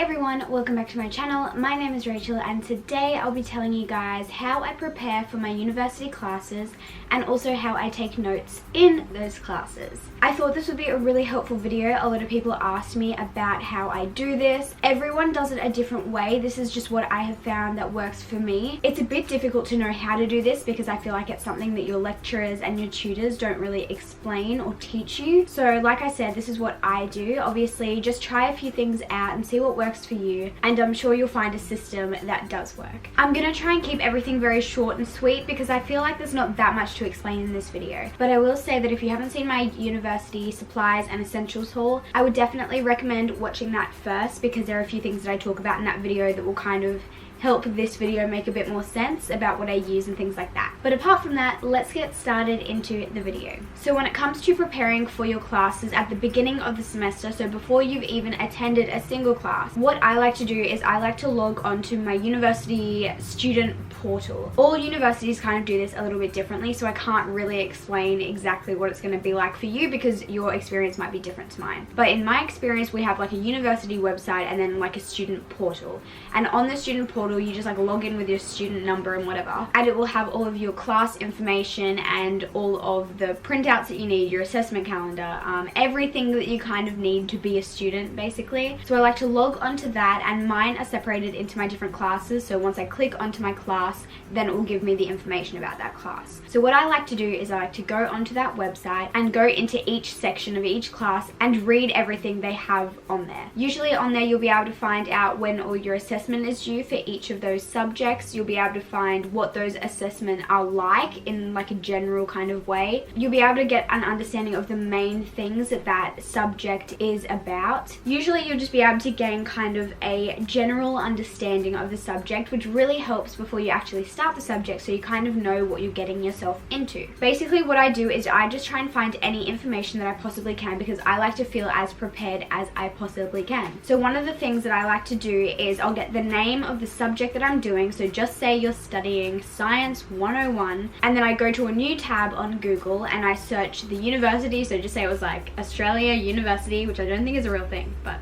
everyone, welcome back to my channel. My name is Rachel and today I'll be telling you guys how I prepare for my university classes and also how I take notes in those classes. I thought this would be a really helpful video. A lot of people asked me about how I do this. Everyone does it a different way. This is just what I have found that works for me. It's a bit difficult to know how to do this because I feel like it's something that your lecturers and your tutors don't really explain or teach you. So like I said, this is what I do. Obviously, just try a few things out and see what works for you, and I'm sure you'll find a system that does work. I'm gonna try and keep everything very short and sweet because I feel like there's not that much to explain in this video. But I will say that if you haven't seen my university supplies and essentials haul, I would definitely recommend watching that first because there are a few things that I talk about in that video that will kind of help this video make a bit more sense about what I use and things like that. But apart from that, let's get started into the video. So when it comes to preparing for your classes at the beginning of the semester, so before you've even attended a single class, what I like to do is I like to log onto my university student portal. All universities kind of do this a little bit differently, so I can't really explain exactly what it's going to be like for you because your experience might be different to mine. But in my experience, we have like a university website and then like a student portal. And on the student portal, you just like log in with your student number and whatever, and it will have all of your class information and all of the printouts that you need, your assessment calendar, everything that you kind of need to be a student basically. So I like to log onto that, and mine are separated into my different classes. So once I click onto my class, then it will give me the information about that class. So what I like to do is I like to go onto that website and go into each section of each class and read everything they have on there. Usually on there you'll be able to find out when all your assessment is due for each of those subjects. You'll be able to find what those assessments are like in like a general kind of way. You'll be able to get an understanding of the main things that that subject is about. Usually you'll just be able to gain kind of a general understanding of the subject, which really helps before you actually start the subject, so you kind of know what you're getting yourself into. Basically what I do is I just try and find any information that I possibly can because I like to feel as prepared as I possibly can. So one of the things that I like to do is I'll get the name of the subject that I'm doing. So just say you're studying Science 101, and then I go to a new tab on Google and I search the university. So just say it was like Australia University, which I don't think is a real thing, but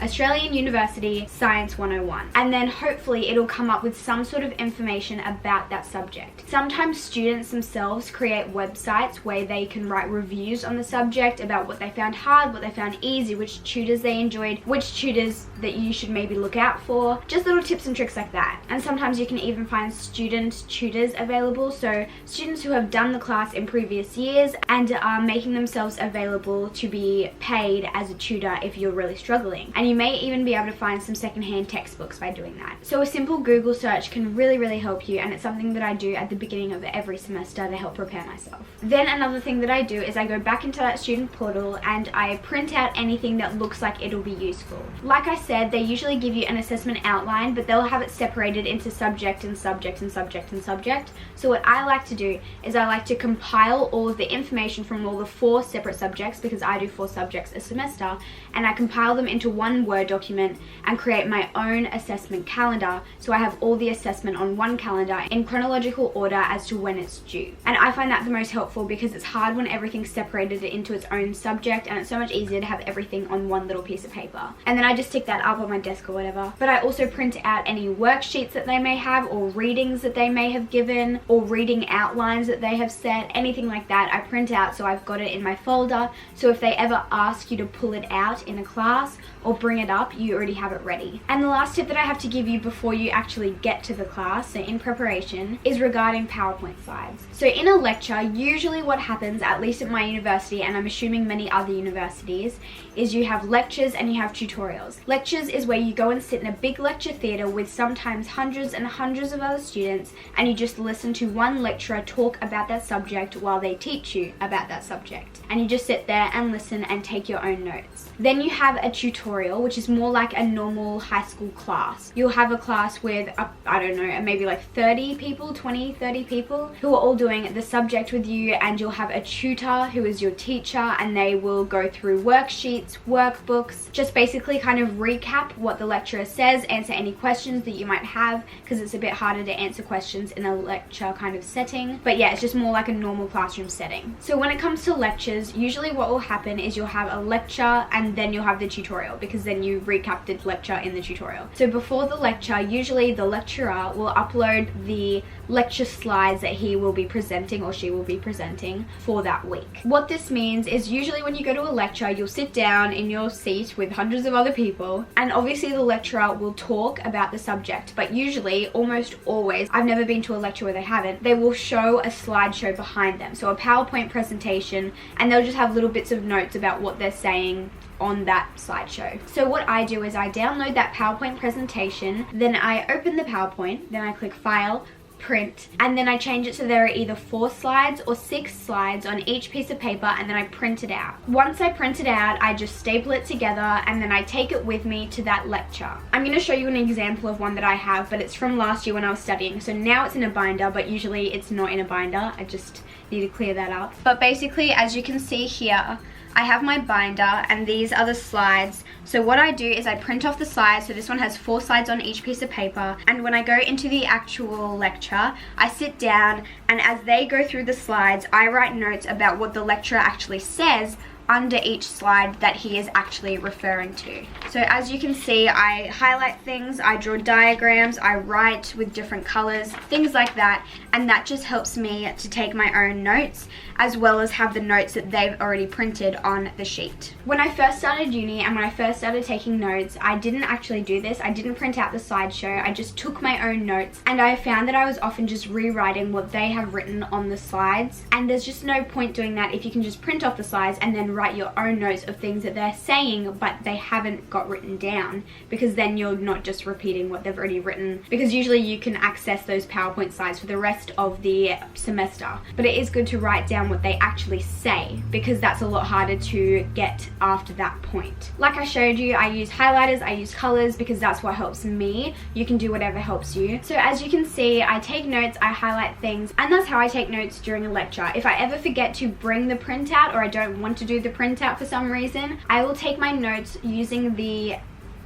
Australian University Science 101, and then hopefully it'll come up with some sort of information about that subject. Sometimes students themselves create websites where they can write reviews on the subject about what they found hard, what they found easy, which tutors they enjoyed, which tutors that you should maybe look out for, just little tips and tricks like that. And sometimes you can even find student tutors available, so students who have done the class in previous years and are making themselves available to be paid as a tutor if you're really struggling. And you may even be able to find some secondhand textbooks by doing that. So a simple Google search can really help you, and it's something that I do at the beginning of every semester to help prepare myself. Then another thing that I do is I go back into that student portal and I print out anything that looks like it'll be useful. Like I said, they usually give you an assessment outline, but they'll have it separated into subject and subject and subject and subject. So what I like to do is I like to compile all of the information from all the 4 separate subjects, because I do 4 subjects a semester, and I compile them into one Word document and create my own assessment calendar, so I have all the assessment on one calendar in chronological order as to when it's due. And I find that the most helpful because it's hard when everything's separated into its own subject, and it's so much easier to have everything on one little piece of paper. And then I just stick that up on my desk or whatever. But I also print out any worksheets that they may have, or readings that they may have given, or reading outlines that they have set, anything like that I print out so I've got it in my folder, so if they ever ask you to pull it out in a class or bring it up, you already have it ready. And the last tip that I have to give you before you actually get to the class, so in preparation, is regarding PowerPoint slides. So in a lecture, usually what happens, at least at my university, and I'm assuming many other universities, is you have lectures and you have tutorials. Lectures is where you go and sit in a big lecture theatre with sometimes hundreds and hundreds of other students, and you just listen to one lecturer talk about that subject while they teach you about that subject. And you just sit there and listen and take your own notes. Then you have a tutorial, which is more like a normal high school class. You'll have a class with, I don't know, maybe like 30 people, 20, 30 people who are all doing the subject with you, and you'll have a tutor who is your teacher, and they will go through worksheets, workbooks, just basically kind of recap what the lecturer says, answer any questions that you might have, because it's a bit harder to answer questions in a lecture kind of setting. But yeah, it's just more like a normal classroom setting. So when it comes to lectures, usually what will happen is you'll have a lecture and and then you'll have the tutorial, because then you recap the lecture in the tutorial. So before the lecture, usually the lecturer will upload the lecture slides that he will be presenting or she will be presenting for that week. What this means is usually when you go to a lecture, you'll sit down in your seat with hundreds of other people, and obviously the lecturer will talk about the subject, but usually, almost always, I've never been to a lecture where they haven't, they will show a slideshow behind them, so a PowerPoint presentation, and they'll just have little bits of notes about what they're saying on that slideshow. So what I do is I download that PowerPoint presentation, then I open the PowerPoint, then I click File, Print, and then I change it so there are either 4 slides or 6 slides on each piece of paper, and then I print it out. Once I print it out, I just staple it together, and then I take it with me to that lecture. I'm going to show you an example of one that I have, but it's from last year when I was studying. So now it's in a binder, but usually it's not in a binder. I just need to clear that up. But basically, as you can see here, I have my binder, and these are the slides. So what I do is I print off the slides. So this one has 4 slides on each piece of paper, and when I go into the actual lecture, I sit down, and as they go through the slides, I write notes about what the lecturer actually says under each slide that he is actually referring to. So as you can see, I highlight things, I draw diagrams, I write with different colors, things like that, and that just helps me to take my own notes as well as have the notes that they've already printed on the sheet. When I first started uni and when I first started taking notes, I didn't actually do this. I didn't print out the slideshow, I just took my own notes, and I found that I was often just rewriting what they have written on the slides, and there's just no point doing that if you can just print off the slides and then write your own notes of things that they're saying but they haven't got written down, because then you're not just repeating what they've already written, because usually you can access those PowerPoint slides for the rest of the semester. But it is good to write down what they actually say, because that's a lot harder to get after that point. Like I showed you, I use highlighters, I use colors, because that's what helps me. You can do whatever helps you. So as you can see, I take notes, I highlight things, and that's how I take notes during a lecture. If I ever forget to bring the printout, or I don't want to do the printout for some reason, I will take my notes using the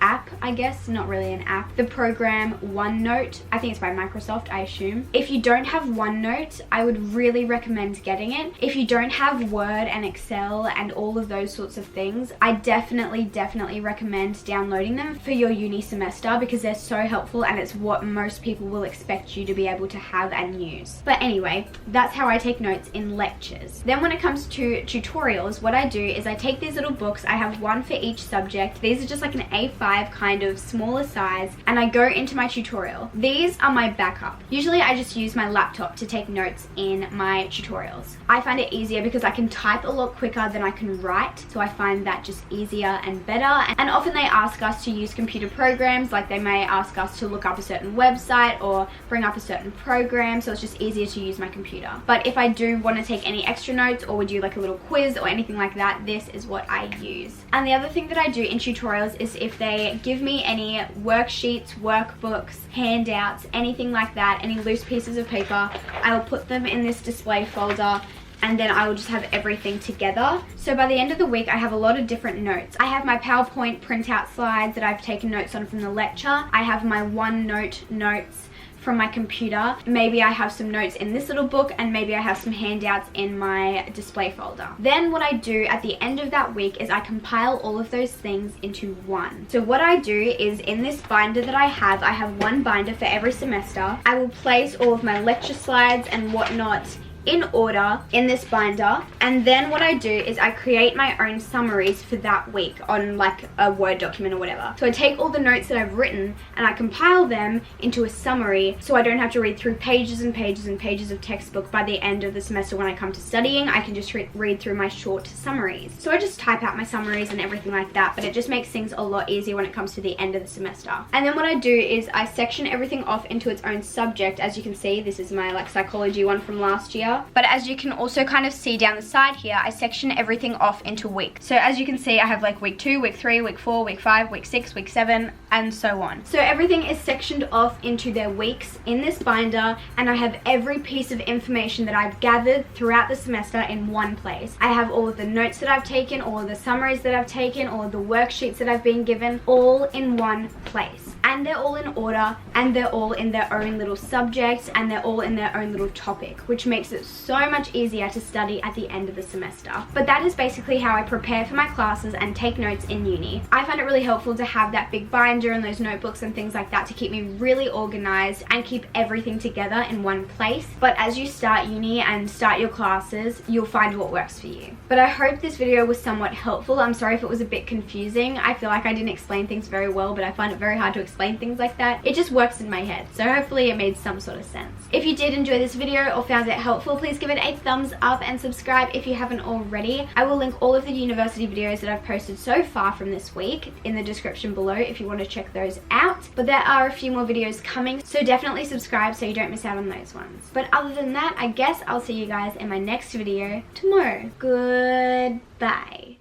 app, I guess, not really an app, the program Onenote. I think it's by Microsoft, I assume. If you don't have Onenote, I would really recommend getting it. If you don't have Word and Excel and all of those sorts of things, I definitely recommend downloading them for your uni semester, because they're so helpful and it's what most people will expect you to be able to have and use. But anyway, that's how I take notes in lectures. Then when it comes to tutorials, what I do is I take these little books. I have one for each subject. These are just like an A5 kind of smaller size, and I go into my tutorial. These are my backup. Usually I just use my laptop to take notes in my tutorials. I find it easier because I can type a lot quicker than I can write, so I find that just easier and better. And often they ask us to use computer programs, like they may ask us to look up a certain website or bring up a certain program, so it's just easier to use my computer. But if I do want to take any extra notes, or we do like a little quiz or anything like that, this is what I use. And the other thing that I do in tutorials is if they give me any worksheets, workbooks, handouts, anything like that, any loose pieces of paper, I'll put them in this display folder, and then I will just have everything together. So by the end of the week, I have a lot of different notes. I have my PowerPoint printout slides that I've taken notes on from the lecture. I have my OneNote notes from my computer. Maybe I have some notes in this little book, and maybe I have some handouts in my display folder. Then what I do at the end of that week is I compile all of those things into one. So what I do is in this binder that I have one binder for every semester. I will place all of my lecture slides and whatnot in order in this binder, and then what I do is I create my own summaries for that week on like a Word document or whatever. So I take all the notes that I've written and I compile them into a summary, so I don't have to read through pages and pages and pages of textbook. By the end of the semester when I come to studying, I can just read through my short summaries. So I just type out my summaries and everything like that, but it just makes things a lot easier when it comes to the end of the semester. And then what I do is I section everything off into its own subject. As you can see, this is my like psychology one from last year. But as you can also kind of see down the side here, I section everything off into weeks. So as you can see, I have like week 2, week 3, week 4, week 5, week 6, week 7, and so on. So everything is sectioned off into their weeks in this binder, and I have every piece of information that I've gathered throughout the semester in one place. I have all of the notes that I've taken, all of the summaries that I've taken, all of the worksheets that I've been given, all in one place. and they're all in order, and they're all in their own little subjects, and they're all in their own little topic, which makes it so much easier to study at the end of the semester. But that is basically how I prepare for my classes and take notes in uni. I find it really helpful to have that big binder and those notebooks and things like that to keep me really organized and keep everything together in one place. But as you start uni and start your classes, you'll find what works for you. But I hope this video was somewhat helpful. I'm sorry if it was a bit confusing. I feel like I didn't explain things very well, but I find it very hard to explain things like that. It just works in my head, so hopefully it made some sort of sense. If you did enjoy this video or found it helpful, please give it a thumbs up and subscribe if you haven't already. I will link all of the university videos that I've posted so far from this week in the description below if you want to check those out. But there are a few more videos coming, so definitely subscribe so you don't miss out on those ones. But other than that, I guess I'll see you guys in my next video tomorrow. Goodbye.